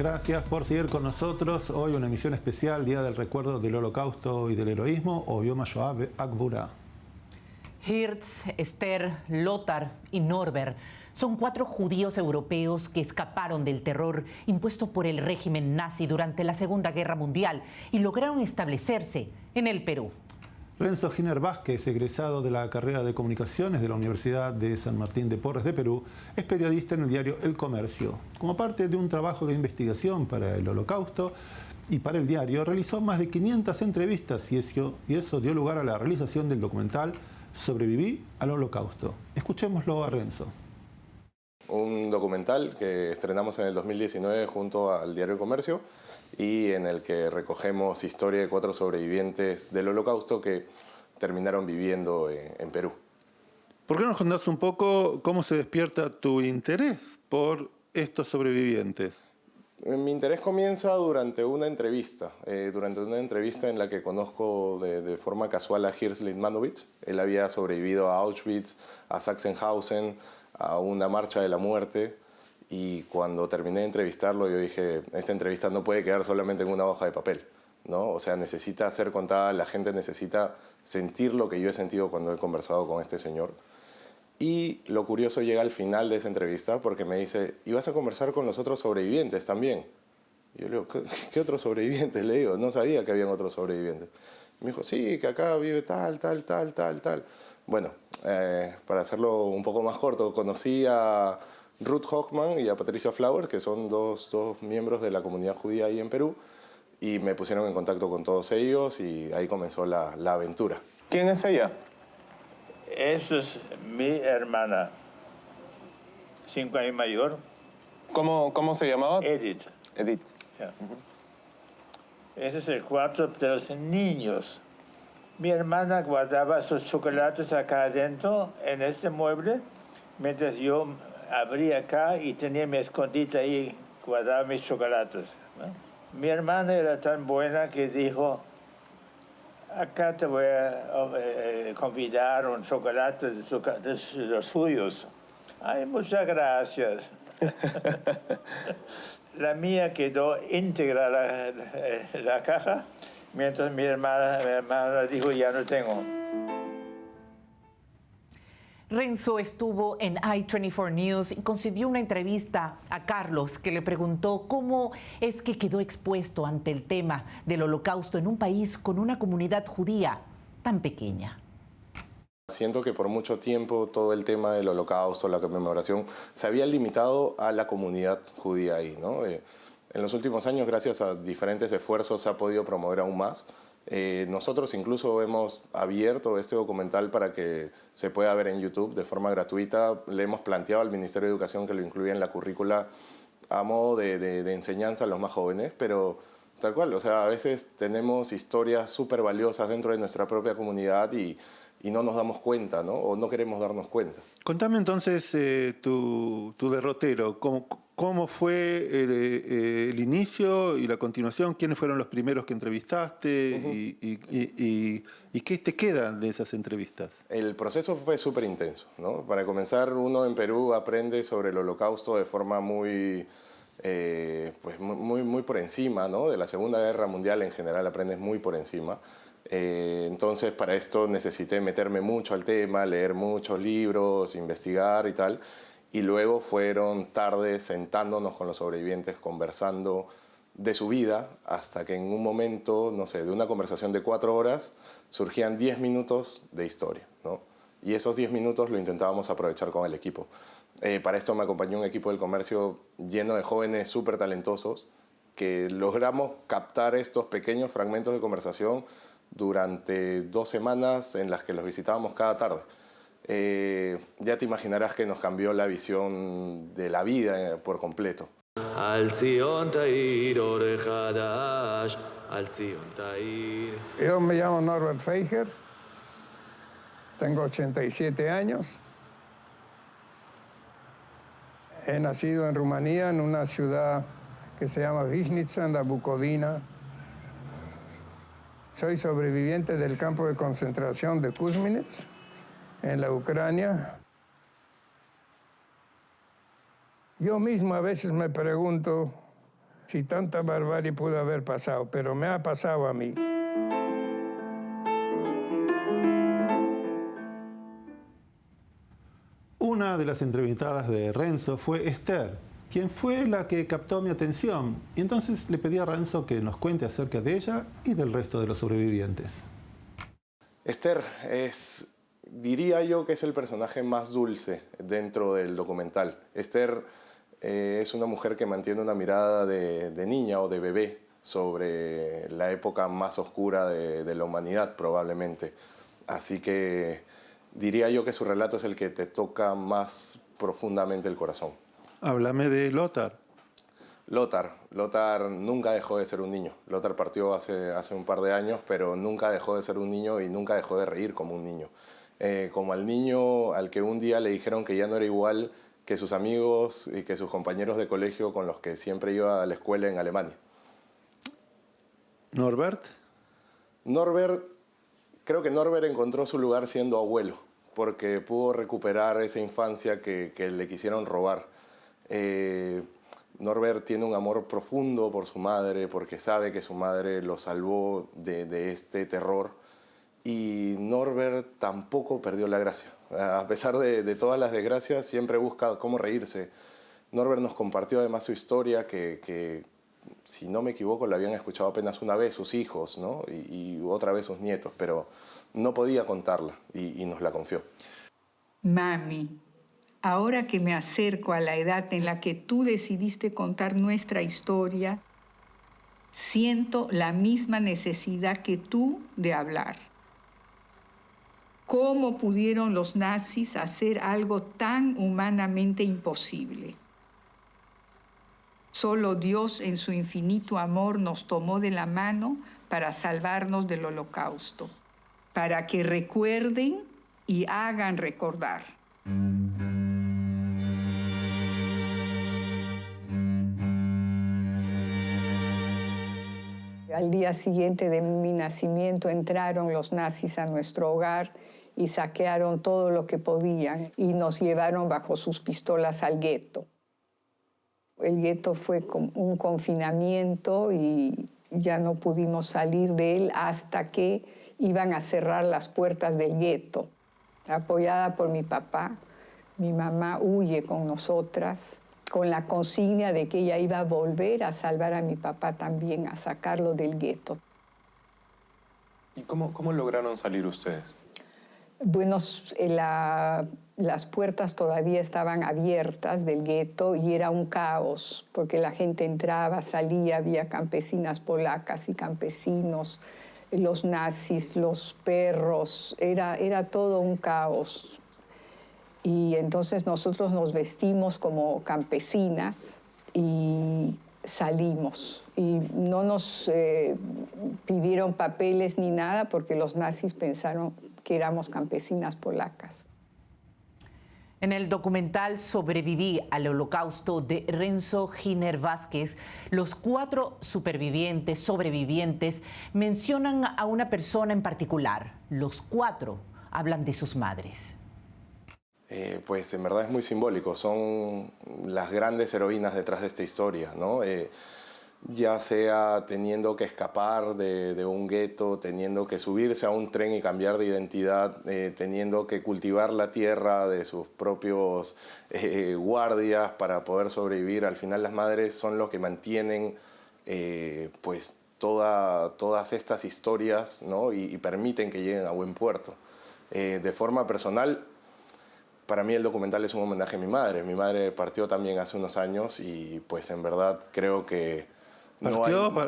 Gracias por seguir con nosotros. Hoy una emisión especial, Día del Recuerdo del Holocausto y del Heroísmo, o Yom HaShoah Ha'Gvura. Hirsch, Esther, Lothar y Norbert son 4 judíos europeos que escaparon del terror impuesto por el régimen nazi durante la Segunda Guerra Mundial y lograron establecerse en el Perú. Renzo Giner Vázquez, egresado de la carrera de Comunicaciones de la Universidad de San Martín de Porres de Perú, es periodista en el diario El Comercio. Como parte de un trabajo de investigación para el Holocausto y para el diario, realizó más de 500 entrevistas y eso dio lugar a la realización del documental Sobreviví al Holocausto. Escuchémoslo a Renzo. Un documental que estrenamos en el 2019 junto al diario El Comercio y en el que recogemos historia de 4 sobrevivientes del Holocausto que terminaron viviendo en Perú. ¿Por qué no nos contás un poco cómo se despierta tu interés por estos sobrevivientes? Mi interés comienza durante una entrevista en la que conozco de forma casual a Hirsch Litmanovich. Él había sobrevivido a Auschwitz, a Sachsenhausen, a una marcha de la muerte. Y cuando terminé de entrevistarlo, yo dije, esta entrevista no puede quedar solamente en una hoja de papel, ¿no? O sea, necesita ser contada, la gente necesita sentir lo que yo he sentido cuando he conversado con este señor. Y lo curioso llega al final de esa entrevista porque me dice, ¿y vas a conversar con los otros sobrevivientes también? Y yo le digo, ¿qué otros sobrevivientes? Le digo, no sabía que habían otros sobrevivientes. Me dijo, sí, que acá vive tal. Bueno, para hacerlo un poco más corto, conocí a Ruth Hochman y a Patricia Flower, que son dos miembros de la comunidad judía ahí en Perú, y me pusieron en contacto con todos ellos y ahí comenzó la aventura. ¿Quién es ella? Esa es mi hermana, 5 años mayor. ¿Cómo se llamaba? Edith. Edith. Yeah. Ese es el cuarto de los niños. Mi hermana guardaba sus chocolates acá adentro, en este mueble, mientras yo abría acá y tenía mi escondite ahí, guardaba mis chocolates, ¿no? Mi hermana era tan buena que dijo, acá te voy a convidar un chocolate de los suyos. Ay, muchas gracias. La mía quedó íntegra la caja, mientras mi hermana dijo, ya no tengo. Renzo estuvo en i24 News y concedió una entrevista a Carlos, que le preguntó cómo es que quedó expuesto ante el tema del Holocausto en un país con una comunidad judía tan pequeña. Siento que por mucho tiempo todo el tema del Holocausto, la conmemoración, se había limitado a la comunidad judía ahí, ¿no? En los últimos años, gracias a diferentes esfuerzos, se ha podido promover aún más. Nosotros incluso hemos abierto este documental para que se pueda ver en YouTube de forma gratuita. Le hemos planteado al Ministerio de Educación que lo incluya en la currícula a modo de enseñanza a los más jóvenes, pero tal cual, o sea, a veces tenemos historias súper valiosas dentro de nuestra propia comunidad y no nos damos cuenta, ¿no? O no queremos darnos cuenta. Contame entonces tu derrotero, ¿cómo fue el inicio y la continuación? ¿Quiénes fueron los primeros que entrevistaste? ¿Y qué te quedan de esas entrevistas? El proceso fue súper intenso, ¿no? Para comenzar, uno en Perú aprende sobre el Holocausto de forma muy por encima, ¿no? De la Segunda Guerra Mundial en general aprendes muy por encima. Entonces para esto necesité meterme mucho al tema, leer muchos libros, investigar y tal. Y luego fueron tardes sentándonos con los sobrevivientes, conversando de su vida, hasta que en un momento, no sé, de una conversación de 4 horas, surgían 10 minutos de historia, ¿no? Y esos 10 minutos lo intentábamos aprovechar con el equipo. Para esto me acompañó un equipo del Comercio lleno de jóvenes súper talentosos, que logramos captar estos pequeños fragmentos de conversación durante 2 semanas en las que los visitábamos cada tarde. Ya te imaginarás que nos cambió la visión de la vida por completo. Yo me llamo Norbert Feijer, tengo 87 años. He nacido en Rumanía, en una ciudad que se llama Višnjica, en la Bucovina. Soy sobreviviente del campo de concentración de Kuzminets, en la Ucrania. Yo mismo a veces me pregunto si tanta barbarie pudo haber pasado, pero me ha pasado a mí. Una de las entrevistadas de Renzo fue Esther, quien fue la que captó mi atención, y entonces le pedí a Renzo que nos cuente acerca de ella y del resto de los sobrevivientes. Esther diría yo que es el personaje más dulce dentro del documental. Esther es una mujer que mantiene una mirada de niña o de bebé sobre la época más oscura de la humanidad, probablemente. Así que diría yo que su relato es el que te toca más profundamente el corazón. Háblame de Lothar. Lothar nunca dejó de ser un niño. Lothar partió hace un par de años, pero nunca dejó de ser un niño y nunca dejó de reír como un niño. Como al niño al que un día le dijeron que ya no era igual que sus amigos y que sus compañeros de colegio con los que siempre iba a la escuela en Alemania. Norbert. Creo que Norbert encontró su lugar siendo abuelo, porque pudo recuperar esa infancia que le quisieron robar. Norbert tiene un amor profundo por su madre, porque sabe que su madre lo salvó de este terror. Y Norbert tampoco perdió la gracia. A pesar de todas las desgracias, siempre busca cómo reírse. Norbert nos compartió además su historia, que si no me equivoco, la habían escuchado apenas una vez sus hijos, ¿no? y otra vez sus nietos, pero no podía contarla y nos la confió. Mami, ahora que me acerco a la edad en la que tú decidiste contar nuestra historia, siento la misma necesidad que tú de hablar. ¿Cómo pudieron los nazis hacer algo tan humanamente imposible? Solo Dios en su infinito amor nos tomó de la mano para salvarnos del Holocausto, para que recuerden y hagan recordar. Al día siguiente de mi nacimiento entraron los nazis a nuestro hogar y saquearon todo lo que podían y nos llevaron bajo sus pistolas al gueto. El gueto fue un confinamiento y ya no pudimos salir de él hasta que iban a cerrar las puertas del gueto. Apoyada por mi papá, mi mamá huye con nosotras, con la consigna de que ella iba a volver a salvar a mi papá también, a sacarlo del gueto. ¿Y cómo lograron salir ustedes? Bueno, las puertas todavía estaban abiertas del gueto y era un caos, porque la gente entraba, salía, había campesinas polacas y campesinos, los nazis, los perros, era todo un caos. Y entonces nosotros nos vestimos como campesinas y salimos. Y no nos pidieron papeles ni nada porque los nazis pensaron que éramos campesinas polacas. En el documental Sobreviví al Holocausto de Renzo Giner Vázquez, los 4 sobrevivientes mencionan a una persona en particular. Los 4 hablan de sus madres. Pues en verdad es muy simbólico, son las grandes heroínas detrás de esta historia, ¿no? Ya sea teniendo que escapar de un gueto, teniendo que subirse a un tren y cambiar de identidad, teniendo que cultivar la tierra de sus propios guardias para poder sobrevivir. Al final las madres son los que mantienen pues todas estas historias, ¿no? y permiten que lleguen a buen puerto. De forma personal, para mí el documental es un homenaje a mi madre. Mi madre partió también hace unos años y pues en verdad creo que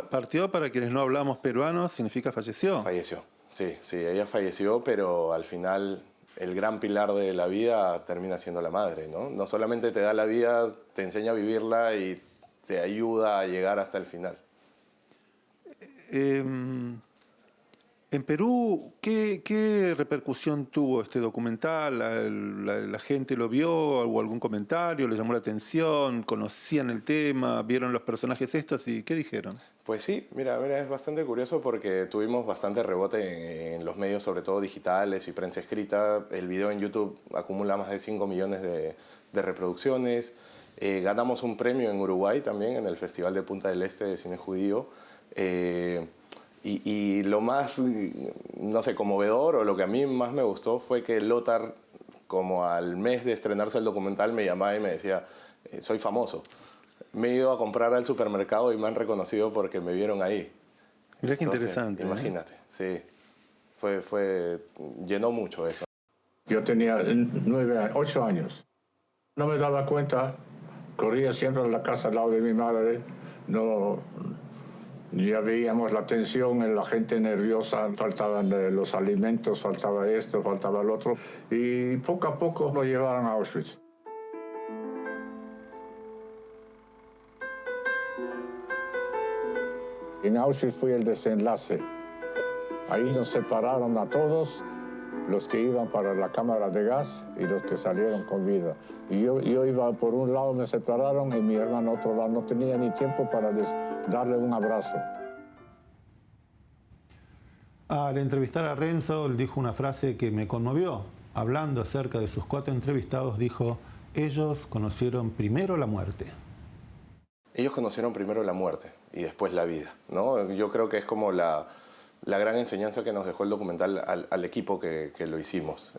Partió, para quienes no hablamos peruano, significa falleció. Falleció, sí, ella falleció, pero al final el gran pilar de la vida termina siendo la madre, ¿no? No solamente te da la vida, te enseña a vivirla y te ayuda a llegar hasta el final. En Perú, ¿qué repercusión tuvo este documental? ¿La gente lo vio? ¿Hubo algún comentario? ¿Le llamó la atención? ¿Conocían el tema? ¿Vieron los personajes estos? ¿Y qué dijeron? Pues sí, mira, es bastante curioso porque tuvimos bastante rebote en los medios, sobre todo digitales y prensa escrita. El video en YouTube acumula más de 5 millones de reproducciones. Ganamos un premio en Uruguay también, en el Festival de Punta del Este de Cine Judío. Y lo más, no sé, conmovedor, o lo que a mí más me gustó, fue que Lothar, como al mes de estrenarse el documental, me llamaba y me decía, soy famoso. Me he ido a comprar al supermercado y me han reconocido porque me vieron ahí. Mirá qué Entonces, interesante. Imagínate, sí. Llenó mucho eso. Yo tenía 8 años. No me daba cuenta, corría siempre a la casa al lado de mi madre. No, ya veíamos la tensión en la gente nerviosa, faltaban los alimentos, faltaba esto, faltaba el otro. Y poco a poco lo llevaron a Auschwitz. En Auschwitz fue el desenlace. Ahí nos separaron a todos, los que iban para la cámara de gas y los que salieron con vida. Y yo iba por un lado, me separaron, y mi hermano otro lado. No tenía ni tiempo para darle un abrazo. Al entrevistar a Renzo, él dijo una frase que me conmovió. Hablando acerca de sus 4 entrevistados, dijo, ellos conocieron primero la muerte. Ellos conocieron primero la muerte y después la vida, ¿no? Yo creo que es como la gran enseñanza que nos dejó el documental al equipo que lo hicimos.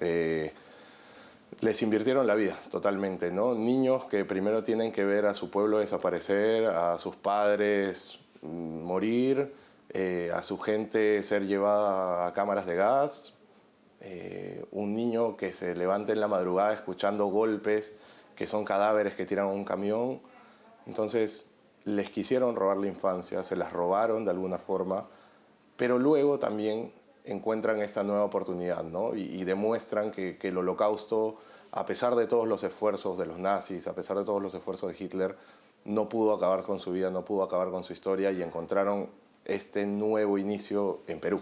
Les invirtieron la vida totalmente, ¿no? Niños que primero tienen que ver a su pueblo desaparecer, a sus padres morir, a su gente ser llevada a cámaras de gas, un niño que se levanta en la madrugada escuchando golpes que son cadáveres que tiran a un camión. Entonces les quisieron robar la infancia, se las robaron de alguna forma, pero luego también encuentran esta nueva oportunidad, ¿no? Y demuestran que el Holocausto, a pesar de todos los esfuerzos de los nazis, a pesar de todos los esfuerzos de Hitler, no pudo acabar con su vida, no pudo acabar con su historia, y encontraron este nuevo inicio en Perú.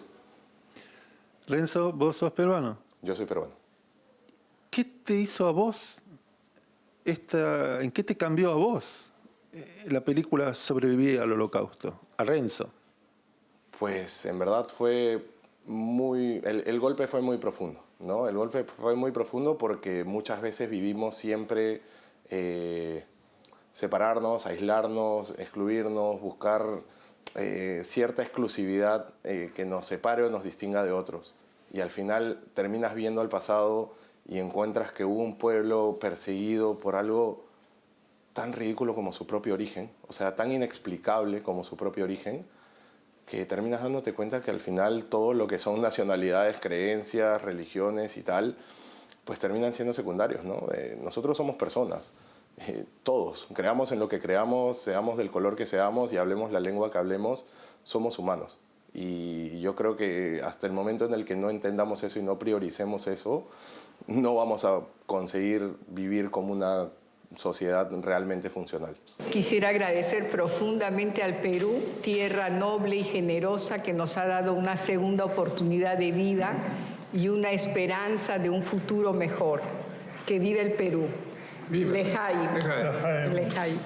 Renzo, vos sos peruano. Yo soy peruano. ¿Qué te hizo a vos? ¿En qué te cambió a vos la película Sobrevivir al Holocausto? A Renzo. Pues en verdad fue muy... El golpe fue muy profundo, ¿no? El golpe fue muy profundo porque muchas veces vivimos siempre separarnos, aislarnos, excluirnos, buscar cierta exclusividad que nos separe o nos distinga de otros. Y al final terminas viendo al pasado y encuentras que hubo un pueblo perseguido por algo tan ridículo como su propio origen, o sea, tan inexplicable como su propio origen, que terminas dándote cuenta que al final todo lo que son nacionalidades, creencias, religiones y tal, pues terminan siendo secundarios, ¿no? Nosotros somos personas, todos, creamos en lo que creamos, seamos del color que seamos y hablemos la lengua que hablemos, somos humanos. Y yo creo que hasta el momento en el que no entendamos eso y no prioricemos eso, no vamos a conseguir vivir como una sociedad realmente funcional. Quisiera agradecer profundamente al Perú, tierra noble y generosa que nos ha dado una segunda oportunidad de vida y una esperanza de un futuro mejor. Que viva el Perú. Viva. Lejaim. Lejaim.